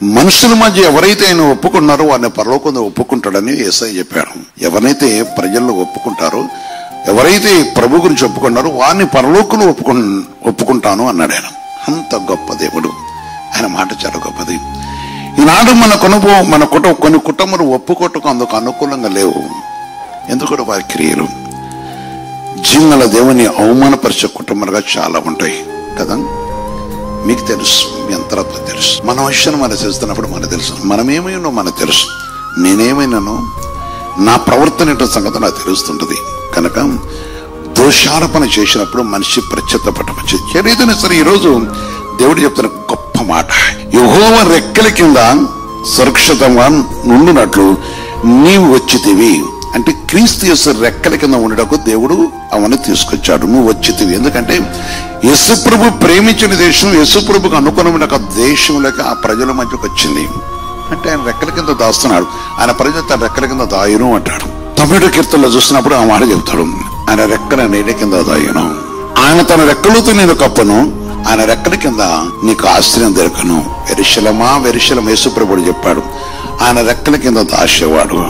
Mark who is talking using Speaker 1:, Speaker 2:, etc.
Speaker 1: మనుషుల మధ్య ఎవరైతే ఆయన ఒప్పుకున్నారో వారిని పరలోకంలో ఒప్పుకుంటాడని యేసయ్య చెప్పాడు. ఎవరైతే ప్రజల్లో ఒప్పుకుంటారో, ఎవరైతే ప్రభు గురించి ఒప్పుకున్నారో వారిని పరలోకంలో ఒప్పుకుంటాను అన్నాడు ఆయన. అంత గొప్ప దేవుడు, ఆయన మాట చాలా గొప్పది. ఈనాడు కొన్ని కుటుంబాలు ఒప్పుకోటకు అందుకు అనుకూలంగా లేవు. ఎందుకంటే వారి క్రియలు జీవన దేవుని అవమానపరిచే కుటుంబాలుగా చాలా ఉంటాయి కదా. మీకు తెలుసు, మీ అంతరాత్మ తెలుసు. మన విషయాన్ని మనం చేస్తున్నప్పుడు మనకు తెలుసు, మనమేమైనా మనకు తెలుసు. నేనేమైనానో నా ప్రవర్తన ఏంటో సంగతి నాకు తెలుస్తుంటది. కనుక దోషారోపణ చేసినప్పుడు మనిషి ప్రత్యర్థపడవచ్చు. ఏదైనా సరే ఈరోజు దేవుడు చెప్తున్న గొప్ప మాట, యెహోవా రెక్కల కింద సురక్షితంగా నుండినట్లు నీవు వచ్చితివి. అంటే క్రీస్తు యేసు రెక్కల కింద ఉండటకు దేవుడు అవన్నీ తీసుకొచ్చాడు. నువ్వు వచ్చితివి. ఎందుకంటే యేసుప్రభు ప్రేమించిన దేశం, యేసుప్రభుకు అనుగుణమైన దేశంలోకి ఆ ప్రజల మధ్యకు వచ్చింది. అంటే ఆయన రెక్కల కింద దాస్తున్నాడు. ఆయన ప్రజలు తన రెక్కల కింద దాయును అంటాడు. తమిళ కీర్తనలో చూసినప్పుడు ఆ మాట చెప్తాడు, ఆయన రెక్కల నీడ కింద దాయును. ఆయన తన రెక్కలతో నేను కప్పను, ఆయన రెక్కల కింద నీకు ఆశ్రయం దొరకను. వెరిశలమా వెరిశలం యేసుప్రభుడు చెప్పాడు, ఆయన రెక్కల కింద దాచేవాడు.